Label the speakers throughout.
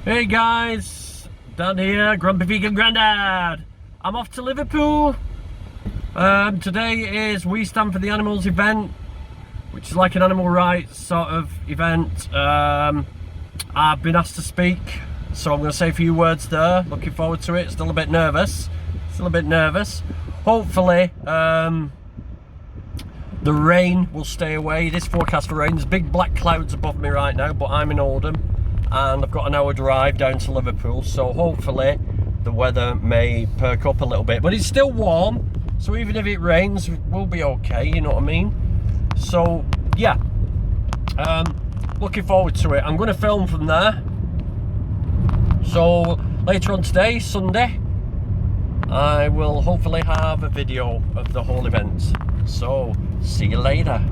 Speaker 1: Hey guys, Dan here, Grumpy Vegan Grandad. I'm off to Liverpool. Today is We Stand for the Animals event, which is like an animal rights sort of event. I've been asked to speak, so I'm going to say a few words there. Looking forward to it. Still a bit nervous. Hopefully, the rain will stay away. It is forecast for rain. There's big black clouds above me right now, but I'm in Oldham and I've got an hour drive down to Liverpool, so hopefully the weather may perk up a little bit. But it's still warm, so even if it rains, we'll be okay, you know what I mean? So yeah, looking forward to it. I'm going to film from there, so later on today, Sunday, I will hopefully have a video of the whole event. So see you later.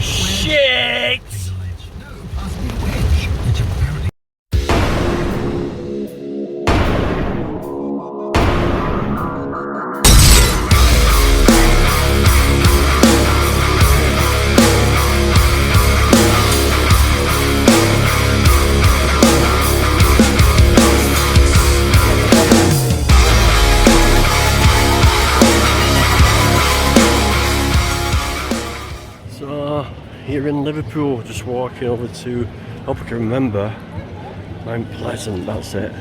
Speaker 1: Shit! Here in Liverpool, just walking over to, I hope I can remember, Mount Pleasant, that's it.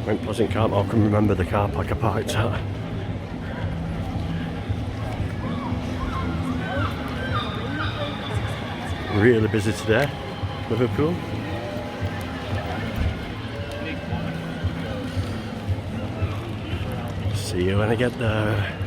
Speaker 1: Mount Pleasant car park, I can remember the car park I parked at. Really busy today, Liverpool. See you when I get there.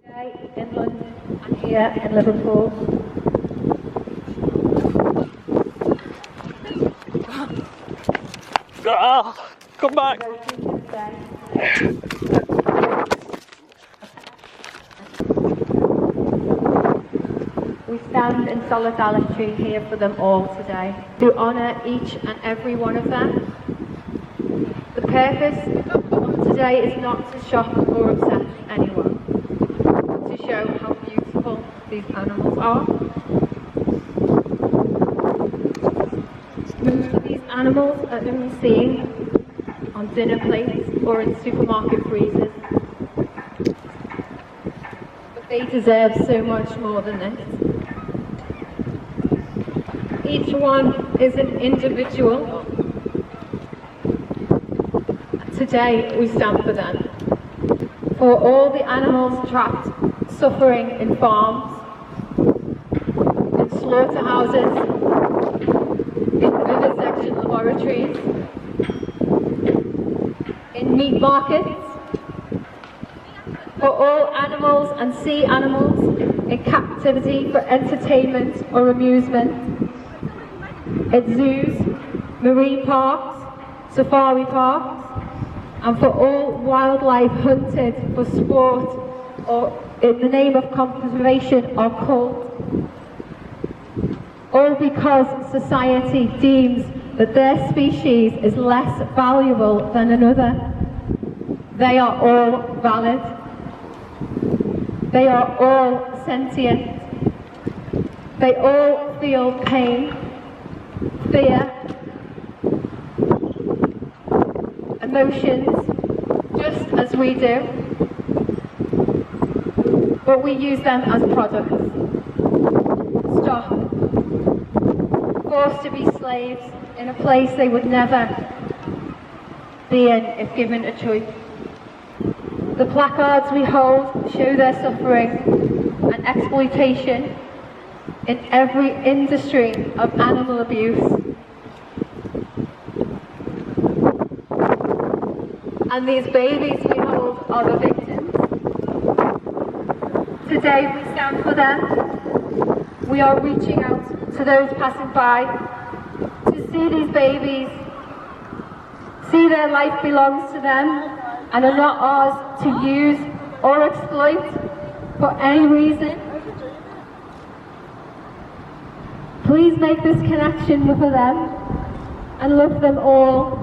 Speaker 2: Today in London and here in Liverpool.
Speaker 1: Come back!
Speaker 2: We stand in solidarity here for them all today, to honour each and every one of them. The purpose Today is not to shock or upset anyone, but to show how beautiful these animals are. Most of these animals are only seen on dinner plates or in supermarket freezers. But they deserve so much more than this. Each one is an individual. Today we stand for them. For all the animals trapped, suffering in farms, in slaughterhouses, in vivisection laboratories, in meat markets, for all animals and sea animals in captivity for entertainment or amusement, at zoos, marine parks, safari parks, and for all wildlife hunted for sport or in the name of conservation or cult, all because society deems that their species is less valuable than another. They are all valid. They are all sentient. They all feel pain, fear, emotions, just as we do, but we use them as products. Stock, forced to be slaves in a place they would never be in if given a choice. The placards we hold show their suffering and exploitation in every industry of animal abuse. And these babies we hold are the victims. Today we stand for them. We are reaching out to those passing by to see these babies, see their life belongs to them and are not ours to use or exploit for any reason. Please make this connection with them and love them all.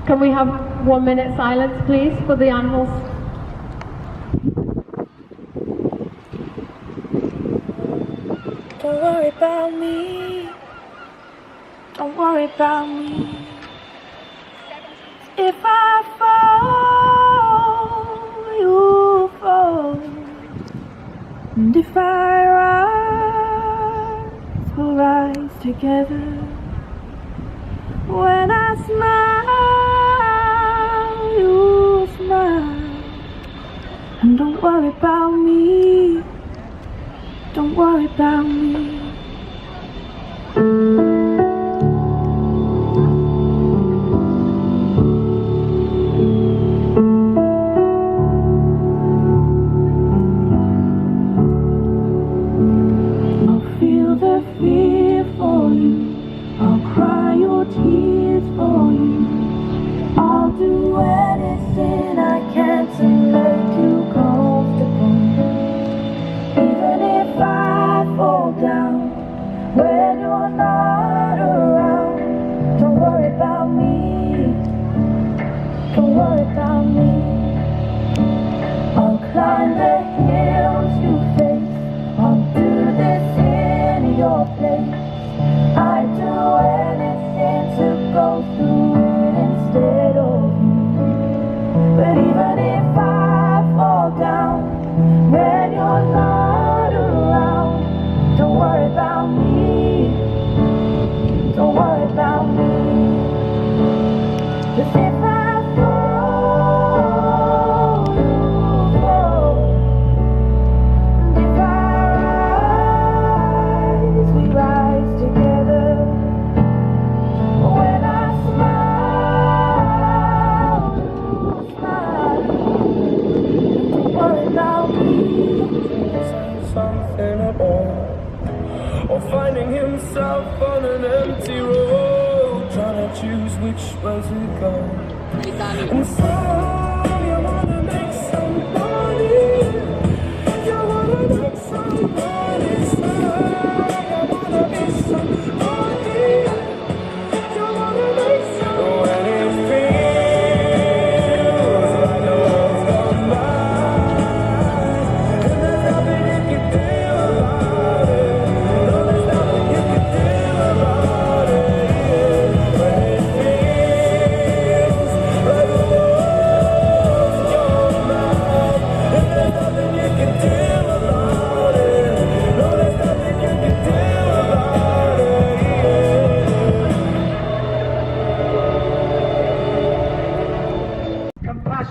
Speaker 2: Can we have 1 minute silence, please, for the animals?
Speaker 3: Don't worry about me. Don't worry about me. If I fall, you fall. And if I rise, we'll rise together. When I smile, you smile. And don't worry about me. Don't worry about me. I'll feel the fear for you. I'll cry your tears for you. I'll do anything I can to make you comfortable. Even if I fall down when you're not around, don't worry about me. Don't worry about me. I'll climb the hills you face. I'll do this in your place. I'd do anything to go through it instead of you. But even if I fall down when you're not around, don't worry about me. Don't worry about me. 'Cause if I fall, you fall. And if I rise, we rise together. When I smile, you smile. Don't worry about me.
Speaker 4: Something about, or finding himself on an empty road, trying to choose which way to go. And so you wanna make somebody, you wanna make somebody smile. You wanna be somebody, you wanna make somebody. When it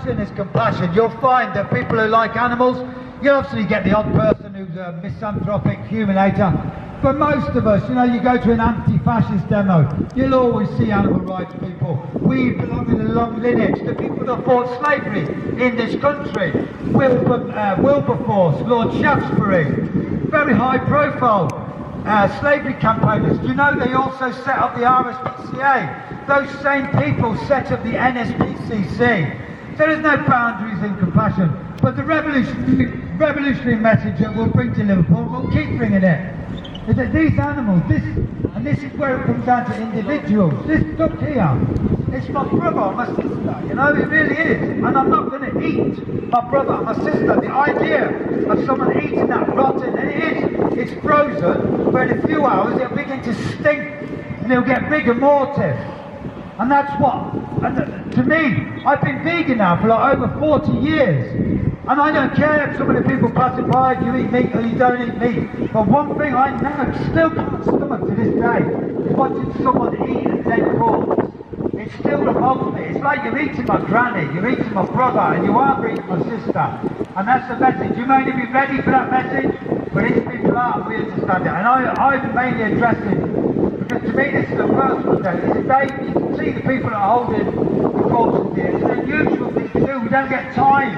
Speaker 5: passion is compassion. You'll find that people who like animals, you obviously get the odd person who's a misanthropic humanator, but most of us, you know, you go to an anti-fascist demo, you'll always see animal rights people. We belong in a long lineage. The people that fought slavery in this country, Wilberforce, Lord Shaftesbury, very high profile slavery campaigners. Do you know they also set up the RSPCA? Those same people set up the NSPCC. There is no boundaries in compassion, but the revolutionary message that we'll bring to Liverpool, we'll keep bringing it, is that these animals, this is where it comes down to individuals. This duck here, it's my brother, my sister, you know, it really is. And I'm not going to eat my brother, my sister. The idea of someone eating that rotten, and it's frozen, but in a few hours it'll begin to stink, and it'll get rigor mortis. And that's what, to me, I've been vegan now for like over 40 years. And I don't care if some of the people classify you eat meat or you don't eat meat. But one thing I know, still can't stomach to this day, is watching someone eat a dead corpse. It still repulses me. It's like you're eating my granny, you're eating my brother, and you are eating my sister. And that's the message. You may not be ready for that message, but these people are, and we understand it. And I'm mainly addressing, because to me this is a personal day. It's a day you can see the people that are holding the corpses here. It's an unusual thing to do. We don't get time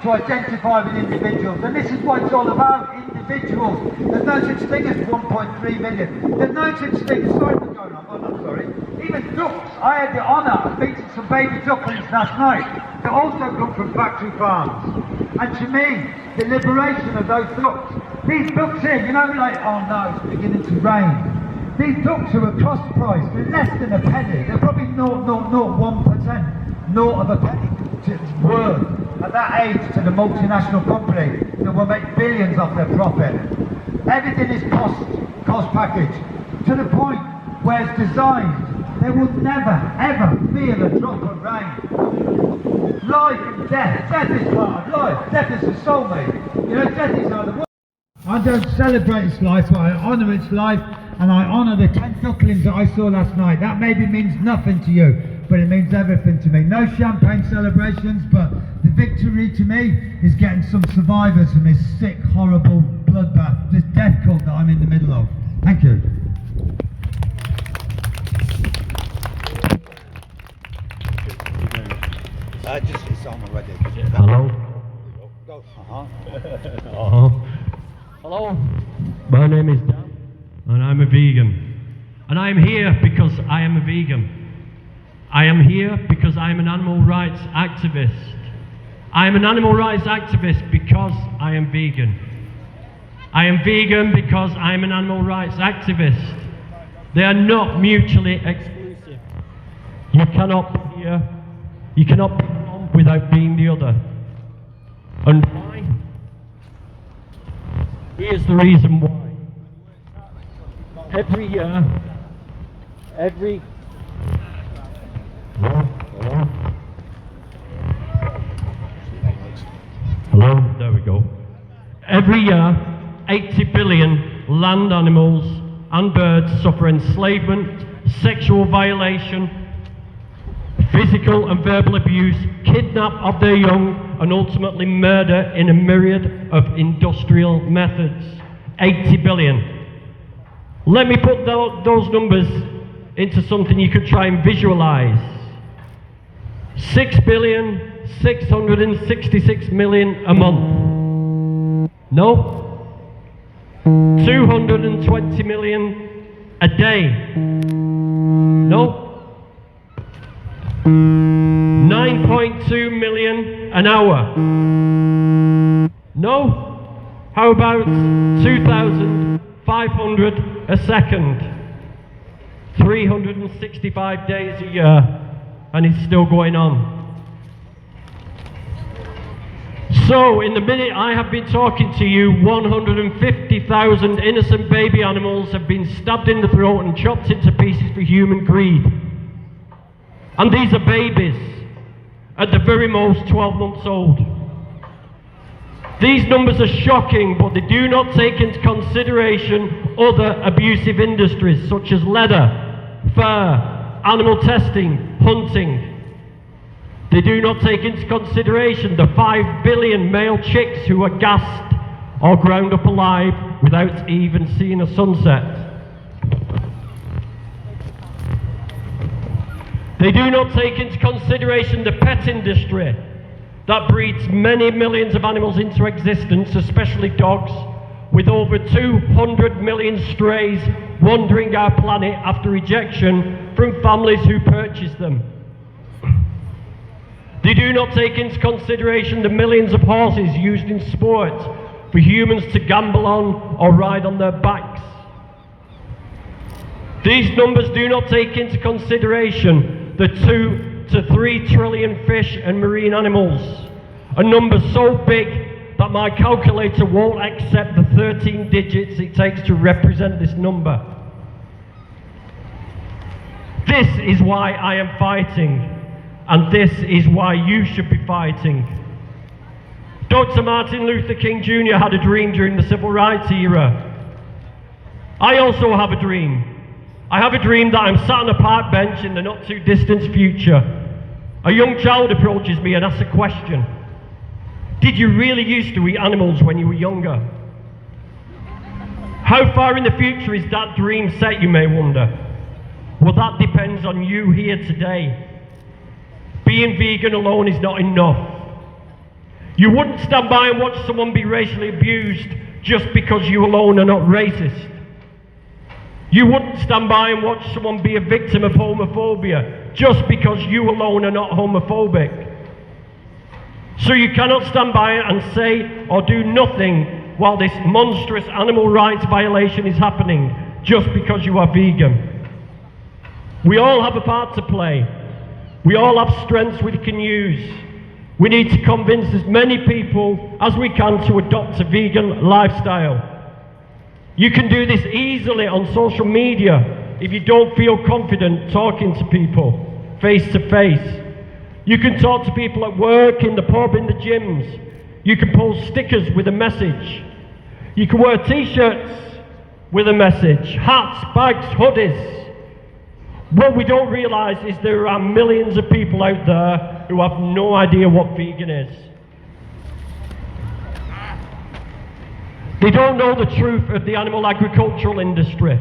Speaker 5: to identify with individuals, and this is what it's all about, individuals. There's no such thing as 1.3 million. There's no such thing, sorry for going on, I'm not sorry. Even ducks, I had the honour of meeting some baby ducklings last night that also come from factory farms. And to me, the liberation of those ducks, these ducks here, you know, like, oh no, it's beginning to rain. These ducks are a cost price, they're less than a penny, they're probably 0.01%, naught of a penny worth at that age to the multinational company that will make billions off their profit. Everything is cost package, to the point where it's designed, they will never ever feel a drop of rain. Life and death is part of life, death is the soulmate. You know, death is out of the world. I don't celebrate its life, but I honour its life, and I honour the 10 ducklings that I saw last night. That maybe means nothing to you, but it means everything to me. No champagne celebrations, but the victory to me is getting some survivors from this sick, horrible bloodbath, this death cult that I'm in the middle of. Thank you. Just it's on already.
Speaker 1: Hello.
Speaker 5: Go.
Speaker 1: Hello. My name is Dan, and I'm a vegan. And I'm here because I am a vegan. I am here because I'm an animal rights activist. I am an animal rights activist because I am vegan. I am vegan because I am an animal rights activist. They are not mutually exclusive. You cannot be here, you cannot be one without being the other. And why? Here's the reason why. Every year, Hello? There we go. Every year, 80 billion land animals and birds suffer enslavement, sexual violation, physical and verbal abuse, kidnap of their young, and ultimately murder in a myriad of industrial methods. 80 billion. Let me put those numbers into something you could try and visualize. 6,666,000,000 a month. No? 220 million a day. No? 9.2 million an hour. No? How about 2,500 a second? 365 days a year, and it's still going on. So, in the minute I have been talking to you, 150,000 innocent baby animals have been stabbed in the throat and chopped into pieces for human greed. And these are babies, at the very most 12 months old. These numbers are shocking, but they do not take into consideration other abusive industries such as leather, fur, animal testing, hunting. They do not take into consideration the 5 billion male chicks who are gassed or ground up alive without even seeing a sunset. They do not take into consideration the pet industry that breeds many millions of animals into existence, especially dogs, with over 200 million strays wandering our planet after rejection from families who purchase them. They do not take into consideration the millions of horses used in sport for humans to gamble on or ride on their backs. These numbers do not take into consideration the 2 to 3 trillion fish and marine animals, a number so big that my calculator won't accept the 13 digits it takes to represent this number. This is why I am fighting, and this is why you should be fighting. Dr. Martin Luther King Jr. had a dream during the Civil Rights era. I also have a dream. I have a dream that I'm sat on a park bench in the not too distant future. A young child approaches me and asks a question. Did you really used to eat animals when you were younger? How far in the future is that dream set, you may wonder? Well, that depends on you here today. Being vegan alone is not enough. You wouldn't stand by and watch someone be racially abused just because you alone are not racist. You wouldn't stand by and watch someone be a victim of homophobia just because you alone are not homophobic. So you cannot stand by and say or do nothing while this monstrous animal rights violation is happening just because you are vegan. We all have a part to play. We all have strengths we can use. We need to convince as many people as we can to adopt a vegan lifestyle. You can do this easily on social media if you don't feel confident talking to people face to face. You can talk to people at work, in the pub, in the gyms. You can post stickers with a message. You can wear t-shirts with a message, hats, bags, hoodies. What we don't realise is there are millions of people out there who have no idea what vegan is. They don't know the truth of the animal agricultural industry.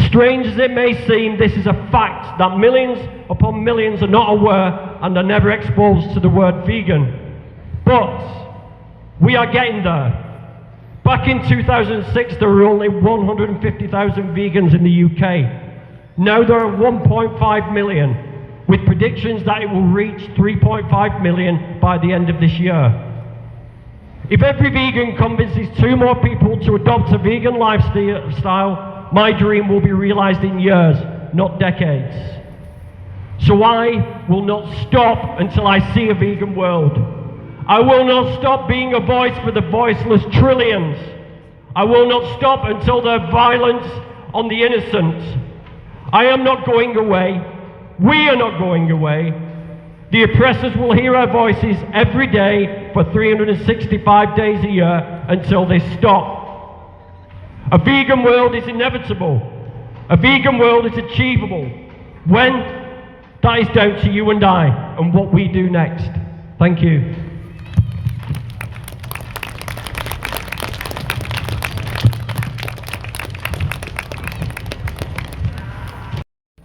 Speaker 1: Strange as it may seem, this is a fact that millions upon millions are not aware and are never exposed to the word vegan. But we are getting there. Back in 2006, there were only 150,000 vegans in the UK. Now there are 1.5 million, with predictions that it will reach 3.5 million by the end of this year. If every vegan convinces 2 more people to adopt a vegan lifestyle, my dream will be realised in years, not decades. So I will not stop until I see a vegan world. I will not stop being a voice for the voiceless trillions. I will not stop until there's violence on the innocent. I am not going away. We are not going away. The oppressors will hear our voices every day for 365 days a year until they stop. A vegan world is inevitable. A vegan world is achievable. When? That is down to you and I and what we do next. Thank you.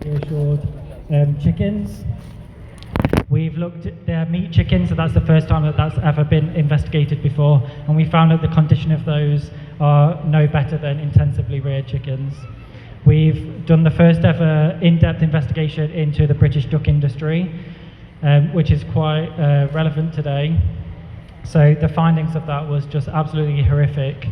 Speaker 6: Reassured chickens. We've looked at their meat chickens, so that's the first time that that's ever been investigated before, and we found that the condition of those are no better than intensively reared chickens. We've done the first ever in-depth investigation into the British duck industry, which is quite relevant today. So the findings of that was just absolutely horrific.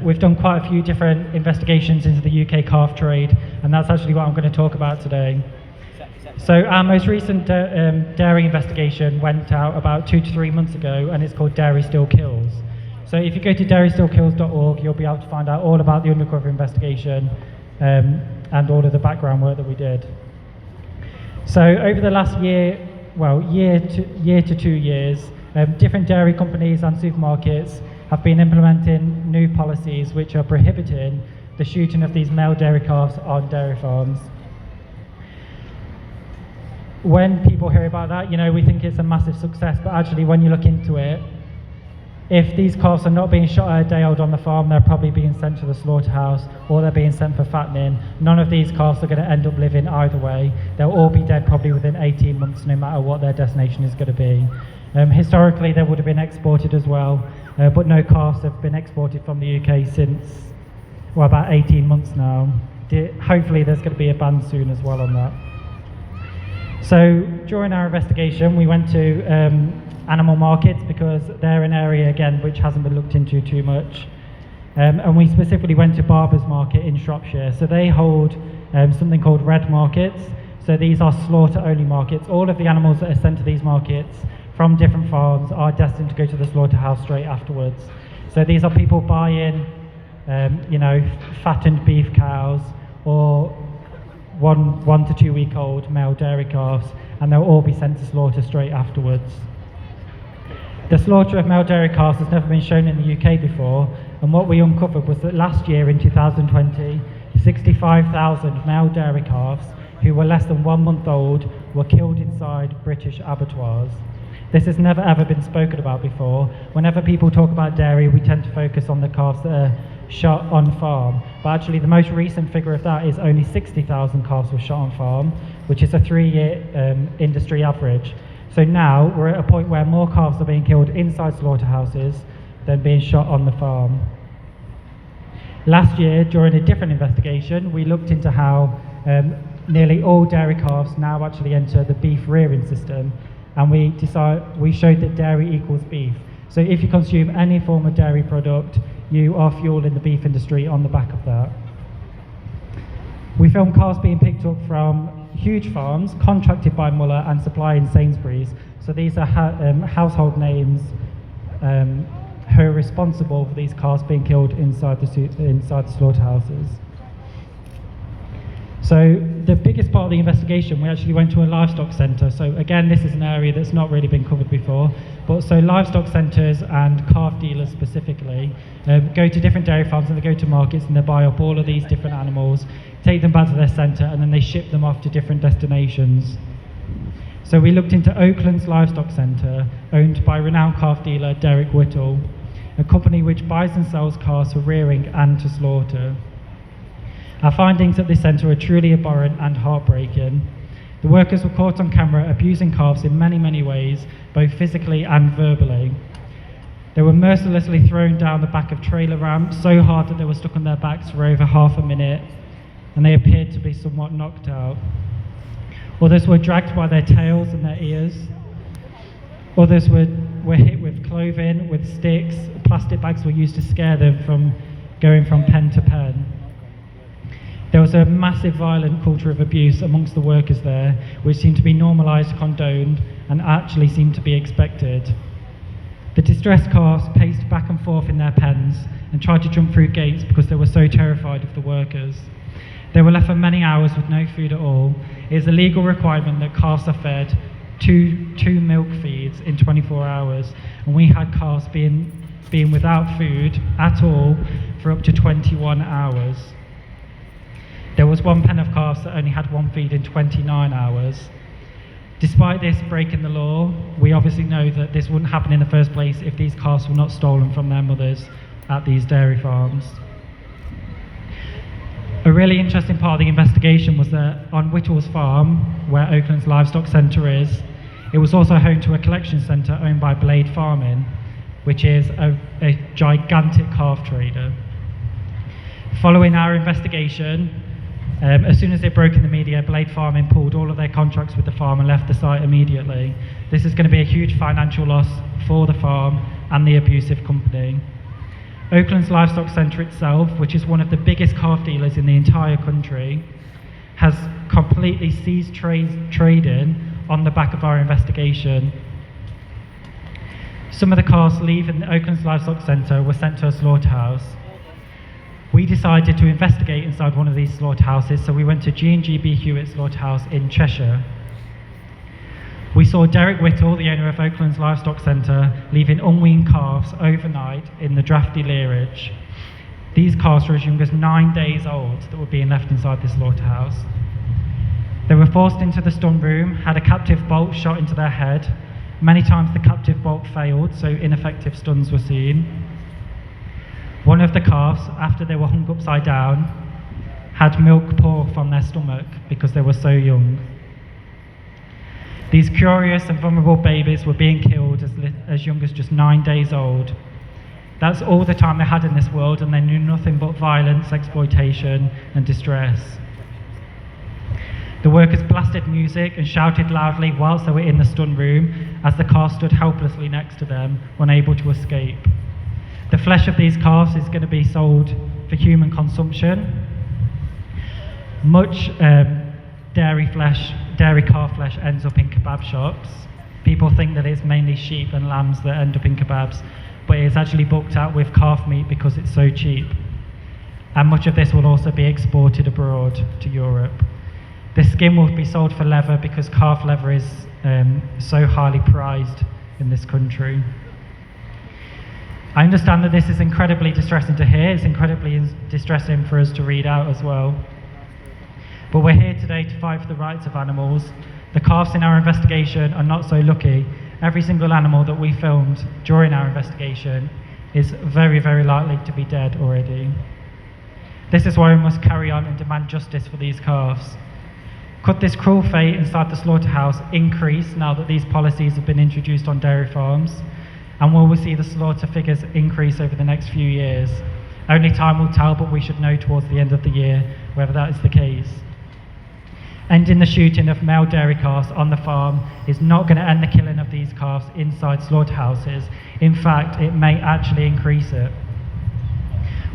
Speaker 6: We've done quite a few different investigations into the UK calf trade, and that's actually what I'm going to talk about today. So our most recent dairy investigation went out about 2 to 3 months ago, and it's called Dairy Still Kills. So if you go to dairystillkills.org, you'll be able to find out all about the undercover investigation and all of the background work that we did. So over the last year to 2 years, different dairy companies and supermarkets have been implementing new policies which are prohibiting the shooting of these male dairy calves on dairy farms. when people hear about that, we think it's a massive success, but actually when you look into it, if these calves are not being shot at a day old on the farm, they're probably being sent to the slaughterhouse, or they're being sent for fattening. None of these calves are going to end up living either way. They'll all be dead probably within 18 months, no matter what their destination is going to be. Historically, they would have been exported as well, but no calves have been exported from the UK since, about 18 months now. Hopefully there's going to be a ban soon as well on that. So during our investigation, we went to animal markets because they're an area, again, which hasn't been looked into too much. And we specifically went to Barber's Market in Shropshire. So they hold something called red markets. So these are slaughter-only markets. All of the animals that are sent to these markets from different farms are destined to go to the slaughterhouse straight afterwards. So these are people buying, fattened beef cows or 1 to 2 week old male dairy calves, and they'll all be sent to slaughter straight afterwards. The slaughter of male dairy calves has never been shown in the UK before, and what we uncovered was that last year in 2020, 65,000 male dairy calves who were less than 1 month old were killed inside British abattoirs. This has never ever been spoken about before. Whenever people talk about dairy, we tend to focus on the calves that are shot on farm, but actually the most recent figure of that is only 60,000 calves were shot on farm, which is a 3-year industry average. So now we're at a point where more calves are being killed inside slaughterhouses than being shot on the farm. Last year, during a different investigation, we looked into how nearly all dairy calves now actually enter the beef rearing system, and we showed that dairy equals beef. So if you consume any form of dairy product, you are fueling the beef industry on the back of that. We filmed calves being picked up from huge farms contracted by Muller and supplying Sainsbury's. So these are household names who are responsible for these calves being killed inside the slaughterhouses. So the biggest part of the investigation, we actually went to a livestock centre. So again, this is an area that's not really been covered before. But so livestock centres and calf dealers specifically go to different dairy farms and they go to markets and they buy up all of these different animals, take them back to their centre, and then they ship them off to different destinations. So we looked into Oakland's livestock centre, owned by renowned calf dealer Derek Whittle, a company which buys and sells calves for rearing and to slaughter. Our findings at this centre are truly abhorrent and heartbreaking. The workers were caught on camera abusing calves in many, many ways, both physically and verbally. They were mercilessly thrown down the back of trailer ramps so hard that they were stuck on their backs for over half a minute, and they appeared to be somewhat knocked out. Others were dragged by their tails and their ears. Others were hit with clothing, with sticks. Plastic bags were used to scare them from going from pen to pen. There was a massive violent culture of abuse amongst the workers there, which seemed to be normalised, condoned, and actually seemed to be expected. The distressed calves paced back and forth in their pens and tried to jump through gates because they were so terrified of the workers. They were left for many hours with no food at all. It is a legal requirement that calves are fed two milk feeds in 24 hours, and we had calves being without food at all for up to 21 hours. There was one pen of calves that only had one feed in 29 hours. Despite this breaking the law, we obviously know that this wouldn't happen in the first place if these calves were not stolen from their mothers at these dairy farms. A really interesting part of the investigation was that on Whittle's farm, where Oakland's livestock centre is, it was also home to a collection centre owned by Blade Farming, which is a gigantic calf trader. Following our investigation, as soon as it broke in the media, Blade Farming pulled all of their contracts with the farm and left the site immediately. This is going to be a huge financial loss for the farm and the abusive company. Oakland's livestock centre itself, which is one of the biggest calf dealers in the entire country, has completely ceased trading on the back of our investigation. Some of the calves leaving Oakland's livestock centre were sent to a slaughterhouse. We decided to investigate inside one of these slaughterhouses, so we went to G&G B. Hewitt Slaughterhouse in Cheshire. We saw Derek Whittle, the owner of Oakland's Livestock Centre, leaving unweaned calves overnight in the drafty leerage. These calves were as young as 9 days old that were being left inside this slaughterhouse. They were forced into the stun room, had a captive bolt shot into their head. Many times the captive bolt failed, so ineffective stuns were seen. One of the calves, after they were hung upside down, had milk pour from their stomach because they were so young. These curious and vulnerable babies were being killed as young as just 9 days old. That's all the time they had in this world, and they knew nothing but violence, exploitation, and distress. The workers blasted music and shouted loudly whilst they were in the stun room as the calf stood helplessly next to them, unable to escape. The flesh of these calves is going to be sold for human consumption. Much dairy calf flesh ends up in kebab shops. People think that it's mainly sheep and lambs that end up in kebabs, but it's actually booked out with calf meat because it's so cheap. And much of this will also be exported abroad to Europe. The skin will be sold for leather because calf leather is so highly prized in this country. I understand that this is incredibly distressing to hear. It's incredibly distressing for us to read out as well. But we're here today to fight for the rights of animals. The calves in our investigation are not so lucky. Every single animal that we filmed during our investigation is very, very likely to be dead already. This is why we must carry on and demand justice for these calves. Could this cruel fate inside the slaughterhouse increase now that these policies have been introduced on dairy farms? And will we see the slaughter figures increase over the next few years? Only time will tell, but we should know towards the end of the year whether that is the case. Ending the shooting of male dairy calves on the farm is not going to end the killing of these calves inside slaughterhouses. In fact, it may actually increase it.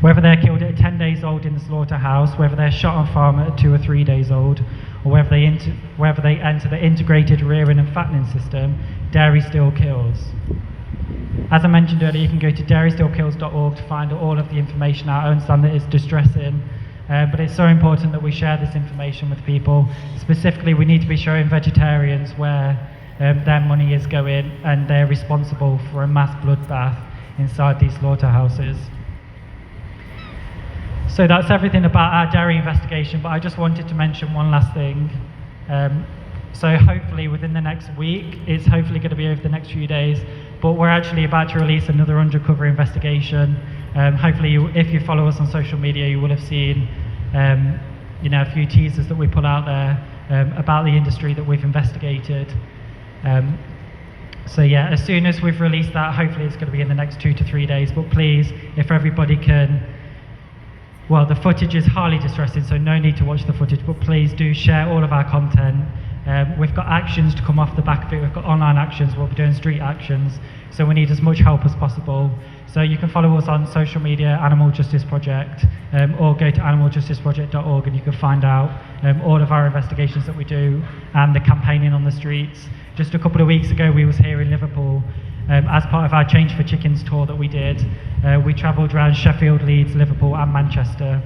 Speaker 6: Whether they're killed at 10 days old in the slaughterhouse, whether they're shot on farm at 2 or 3 days old, or whether they enter the integrated rearing and fattening system, dairy still kills. As I mentioned earlier, you can go to dairystillkills.org to find all of the information out. I understand that it's distressing, but it's so important that we share this information with people. Specifically, we need to be showing vegetarians where their money is going, and they're responsible for a mass bloodbath inside these slaughterhouses. So that's everything about our dairy investigation, but I just wanted to mention one last thing. So hopefully within the next week, it's hopefully going to be over the next few days, but we're actually about to release another undercover investigation. Hopefully, if you follow us on social media, you will have seen a few teasers that we put out there about the industry that we've investigated. So yeah, as soon as we've released that, hopefully it's going to be in the next 2 to 3 days, but please, if everybody can, well, the footage is highly distressing, so no need to watch the footage, but please do share all of our content. We've got actions to come off the back of it. We've got online actions, we'll be doing street actions, so we need as much help as possible. So you can follow us on social media, Animal Justice Project, or go to animaljusticeproject.org and you can find out all of our investigations that we do and the campaigning on the streets. Just a couple of weeks ago, we was here in Liverpool as part of our Change for Chickens tour that we did. We travelled around Sheffield, Leeds, Liverpool and Manchester,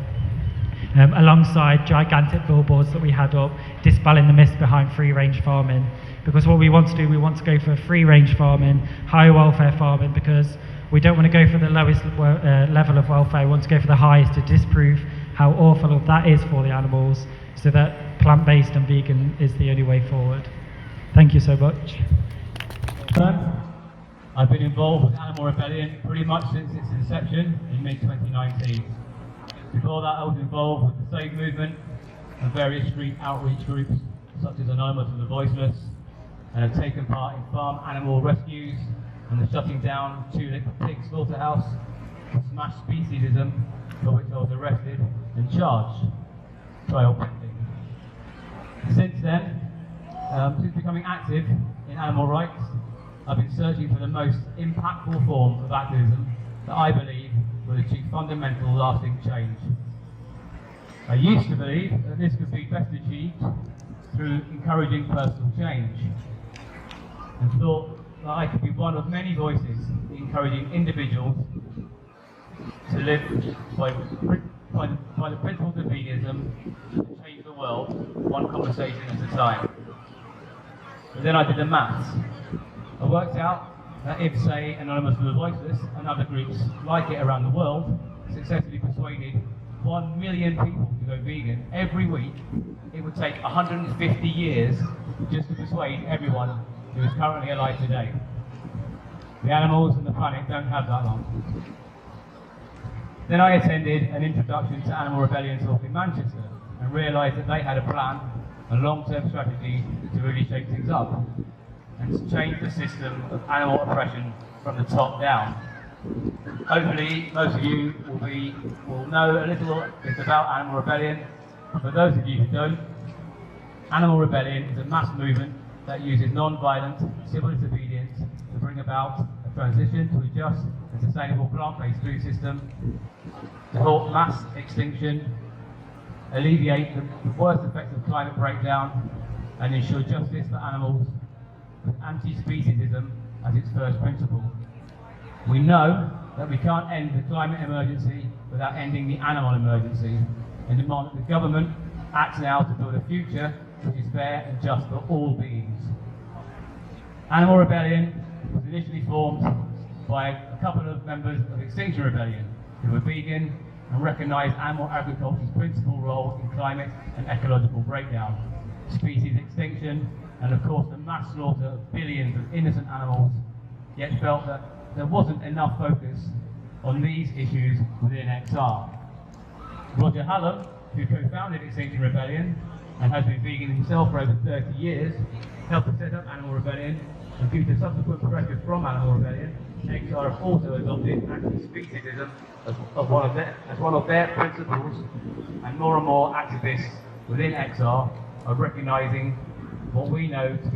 Speaker 6: alongside gigantic billboards that we had up, dispelling the myth behind free-range farming. Because what we want to do, we want to go for free-range farming, higher welfare farming, because we don't want to go for the lowest level of welfare, we want to go for the highest to disprove how awful that is for the animals, so that plant-based and vegan is the only way forward. Thank you so much.
Speaker 7: I've been involved with Animal Rebellion pretty much since its inception in mid-2019. Before that, I was involved with the Save Movement and various street outreach groups, such as Anonymous for the Voiceless, and have taken part in farm animal rescues and the shutting down Tulip Pig Slaughterhouse for smash speciesism, for which I was arrested and charged. Trial pending. Since then, since becoming active in animal rights, I've been searching for the most impactful form of activism that I believe will achieve fundamental, lasting change. I used to believe that this could be best achieved through encouraging personal change, and thought that I could be one of many voices encouraging individuals to live by the principles of veganism and change the world one conversation at a time. But then I did the maths. I worked out that if, say, Anonymous for the Voiceless and other groups like it around the world successfully persuaded 1 million people to go vegan every week, it would take 150 years just to persuade everyone who is currently alive today. The animals and the planet don't have that long. Then I attended an introduction to Animal Rebellion talk in Manchester and realised that they had a plan, a long-term strategy to really shake things up and to change the system of animal oppression from the top down. Hopefully, most of you will know a little bit about Animal Rebellion. For those of you who don't, Animal Rebellion is a mass movement that uses non-violent civil disobedience to bring about a transition to a just and sustainable plant-based food system, to halt mass extinction, alleviate the worst effects of climate breakdown, and ensure justice for animals, with anti-speciesism as its first principle. We know that we can't end the climate emergency without ending the animal emergency, and demand that the government acts now to build a future which is fair and just for all beings. Animal Rebellion was initially formed by a couple of members of Extinction Rebellion who were vegan and recognised animal agriculture's principal role in climate and ecological breakdown, species extinction, and of course the mass slaughter of billions of innocent animals, yet felt that there wasn't enough focus on these issues within XR. Roger Hallam, who co-founded Extinction Rebellion and has been vegan himself for over 30 years, helped to set up Animal Rebellion, and due to subsequent pressure from Animal Rebellion, XR have also adopted anti-speciesism as one of their principles, and more activists within XR are recognising what we know to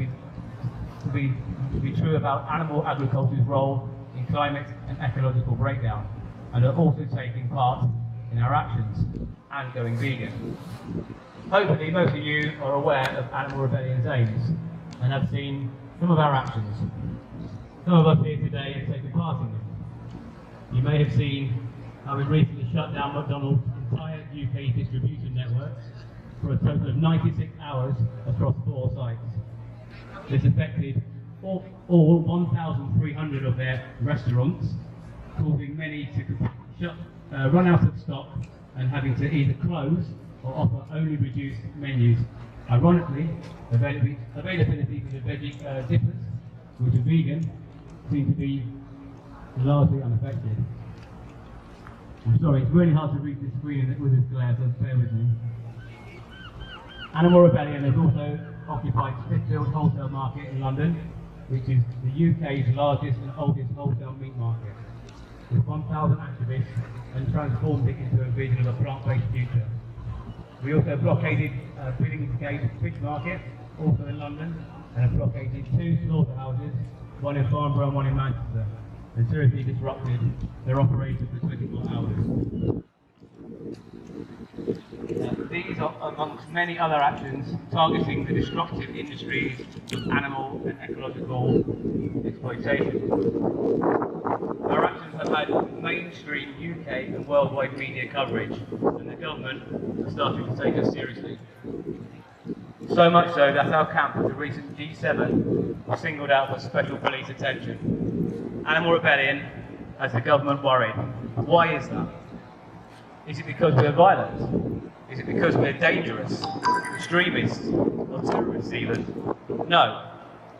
Speaker 7: be true about animal agriculture's role in climate and ecological breakdown, and are also taking part in our actions and going vegan. Hopefully most of you are aware of Animal Rebellion's aims and have seen some of our actions. Some of us here today have taken part in them. You may have seen how we recently shut down McDonald's entire UK distribution network for a total of 96 hours across 4 sites. This affected all 1,300 of their restaurants, causing many to run out of stock and having to either close or offer only reduced menus. Ironically, availability for the veggie dippers, which are vegan, seem to be largely unaffected. I'm sorry, it's really hard to read this screen with this glare, so bear with me. Animal Rebellion has also occupied Smithfield Wholesale Market in London, which is the UK's largest and oldest wholesale meat market, with 1,000 activists, and transformed it into a vision of a plant-based future. We also blockaded Billingsgate Fish Market, also in London, and have blockaded 2 slaughterhouses, one in Farnborough and one in Manchester, and seriously disrupted their operations for 24 hours. These are amongst many other actions targeting the destructive industries of animal and ecological exploitation. Our actions have had mainstream UK and worldwide media coverage, and the government has started to take us seriously. So much so that our camp at the recent G7 was singled out for special police attention. Animal Rebellion has the government worried. Why is that? Is it because we're violent? Is it because we're dangerous, extremists, or terrorists even? No.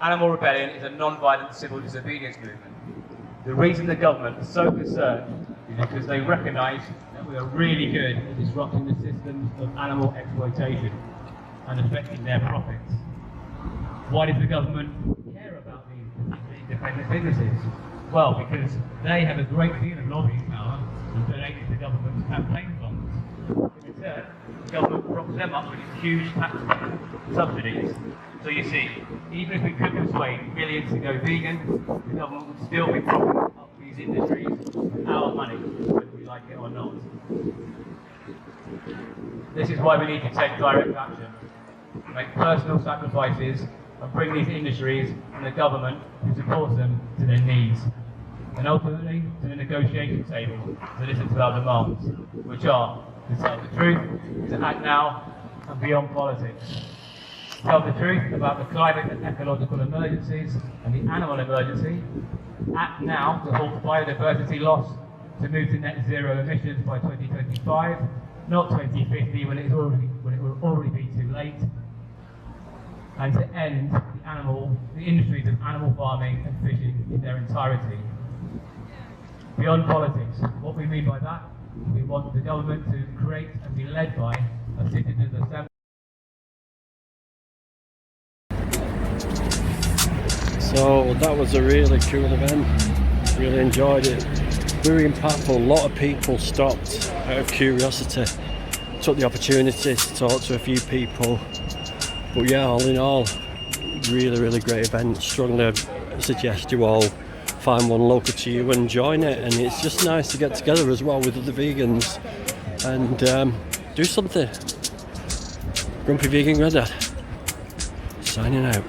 Speaker 7: Animal Rebellion is a non-violent civil disobedience movement. The reason the government is so concerned is because they recognise that we are really good at disrupting the systems of animal exploitation and affecting their profits. Why does the government care about these independent businesses? Well, because they have a great deal of lobbying power and donate to the government's campaign funds. In return, the government props them up with huge tax subsidies. So you see, even if we could persuade millions to go vegan, the government would still be propping up these industries with our money, whether we like it or not. This is why we need to take direct action, make personal sacrifices, and bring these industries and the government who supports them to their knees, and ultimately to the negotiation table to listen to our demands, which are to tell the truth, to act now, and beyond politics. Tell the truth about the climate and ecological emergencies and the animal emergency. Act now to halt biodiversity loss, to move to net zero emissions by 2025, not 2050 when it will already be too late, and to end the industries of animal farming and fishing in their entirety. Beyond politics, what we mean by that, we want the government to create and be led by a citizens' assembly.
Speaker 1: So that was a really cool event, really enjoyed it, very impactful. A lot of people stopped out of curiosity, took the opportunity to talk to a few people, but yeah, all in all, really great event. Strongly suggest you all find one local to you and join it, and it's just nice to get together as well with other vegans and do something. Grumpy Vegan Grandad signing out.